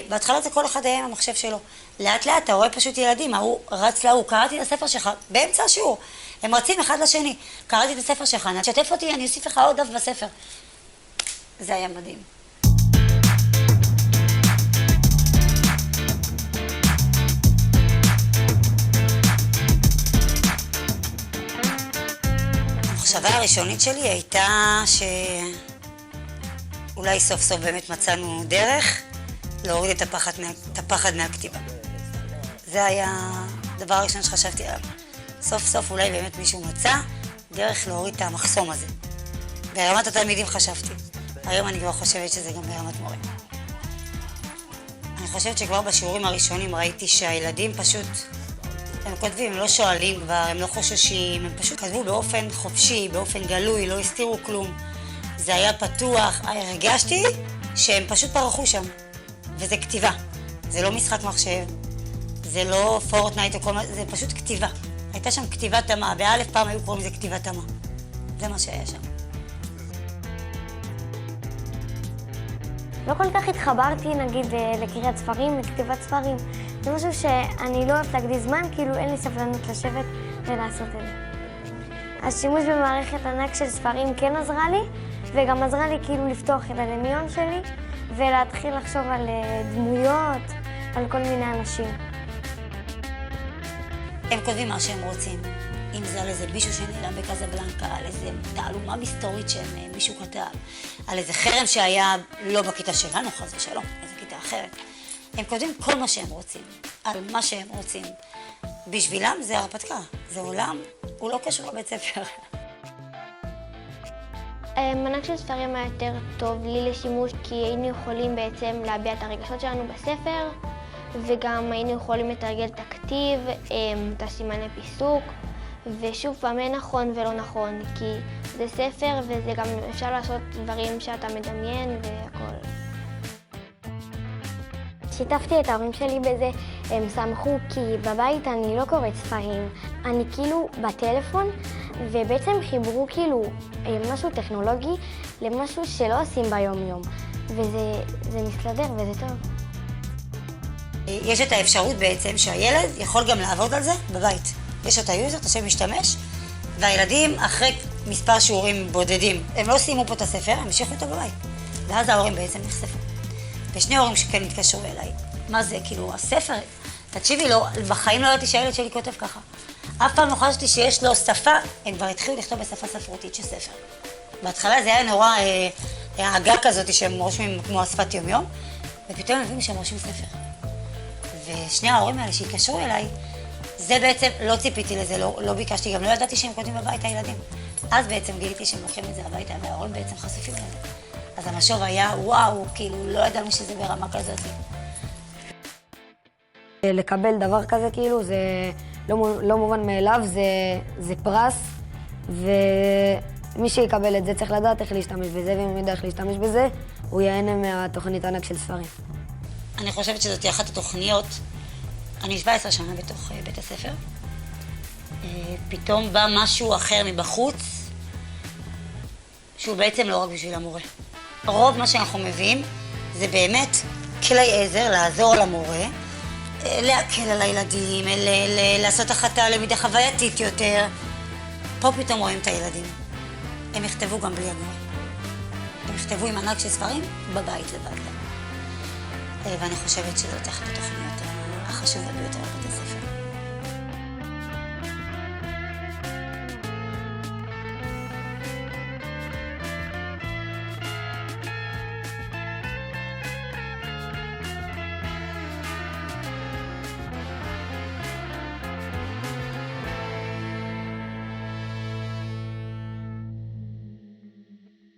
בהתחלה זה כל אחד היה עם המחשב שלו. לאט לאט אתה רואה פשוט ילדים, ההוא רץ להוא, קראתי את הספר שלך, באמצע השיעור. הם רצים אחד לשני, קראתי את הספר שלך, תשתף אותי, אני אוסיף לך עוד דף בספר. זה היה מדהים. המחשבה הראשונית שלי הייתה שאולי סוף סוף באמת מצאנו דרך להוריד את הפחד מהכתיבה. זה היה הדבר הראשון שחשבתי עליו. סוף סוף אולי באמת מישהו מצא דרך להוריד את המחסום הזה. ברמת התלמידים חשבתי. היום אני כבר חושבת שזה גם ברמת מורה. אני חושבת שכבר בשיעורים הראשונים ראיתי שהילדים פשוט, הם כותבים, הם לא שואלים כבר, הם לא חוששים, הם פשוט כתבו באופן חופשי, באופן גלוי, לא הסתירו כלום. זה היה פתוח, הרגשתי שהם פשוט פרחו שם. וזה כתיבה, זה לא משחק מחשב, זה לא פורטנייט או כל מה, זה פשוט כתיבה. הייתה שם כתיבה תמה, באלף פעם היו קוראים לזה כתיבה תמה. זה מה שהיה שם. לא כל כך התחברתי, נגיד, לקריאת ספרים, לכתיבת ספרים. זה משהו שאני לא אוהבת להקדיש זמן, כאילו אין לי סבלנות לשבת ולעשות את זה. השימוש במערכת ענק של ספרים כן עזרה לי, וגם עזרה לי כאילו לפתוח את הדמיון שלי, ולהתחיל לחשוב על דמויות, על כל מיני אנשים. הם כותבים מה שהם רוצים. אם זה על איזה מישהו שנעלם בקזבלנקה, על איזה תעלומה מסתורית שמישהו כתב, על איזה חרם שהיה לא בכיתה שלנו, חס ושלום, איזה כיתה אחרת. הם כותבים כל מה שהם רוצים, על מה שהם רוצים. בשבילם זה הרפתקה, זה עולם, הוא לא קשור לבית ספר. ענק של ספרים היה יותר טוב לי לשימוש, כי היינו יכולים בעצם להביע את הרגשות שלנו בספר, וגם היינו יכולים לתרגל את הכתיב, את הסימני פיסוק, ושוב פעם אין נכון ולא נכון, כי זה ספר וזה גם אפשר לעשות דברים שאתה מדמיין והכל. שיתפתי את ההורים שלי בזה, הם שמחו, כי בבית אני לא קוראת ספרים. אני כאילו בטלפון, ובעצם חיברו כאילו משהו טכנולוגי למשהו שלא עושים ביום-יום. וזה מסתדר וזה טוב. יש את האפשרות בעצם שהילד יכול גם לעבוד על זה בבית. יש את היוזר, את השם משתמש, והילדים אחרי מספר שיעורים בודדים, הם לא סיימו פה את הספר, הם המשיכו אותו בבית. ואז ההורים בעצם נחשפו. ושני הורים שכן התקשרו אליי. מה זה? כאילו, הספר, תקשיבי לו, בחיים לא ידעתי שהילד שלי כותב ככה. אף פעם לא חשבתי שיש לו שפה, הם כבר התחילו לכתוב בשפה ספרותית של ספר. בהתחלה זה היה נורא הגה כזאת שהם רושמים כמו השפת יום-יום, ופתאום הם הבינו שהם רושמים ספר. ושני ההורים האלה שהתקשרו אליי, זה בעצם, לא ציפיתי לזה, לא ביקשתי, גם לא ידעתי שהם כותבים בבית הילדים. אז בעצם גיליתי שהם לוקחים את זה הביתה, וההורים בעצם חשופים לזה. אז המשוב היה, וואו, כאילו, לא ידענו שזה ברמה כזאת. לקבל דבר כזה, כאילו, זה לא מובן מאליו, זה פרס, ומי שיקבל את זה צריך לדעת איך להשתמש בזה, ואם הוא יודע איך להשתמש בזה, הוא ייהנה מהתוכנית ענק של ספרים. אני חושבת שזאת אחת התוכניות, אני 17 שנה בתוך בית הספר, פתאום בא משהו אחר מבחוץ, שהוא בעצם לא רק בשביל המורה. רוב מה שאנחנו מביאים זה באמת כלי עזר, לעזור למורה, להקל על הילדים, לעשות החלטה למידה חווייתית יותר. פה פתאום רואים את הילדים. הם יכתבו גם בלי המורה. הם יכתבו עם ענק של ספרים בבית לבד. ואני חושבת שזאת אחת התוכניות החשובות ביותר בבית הספר.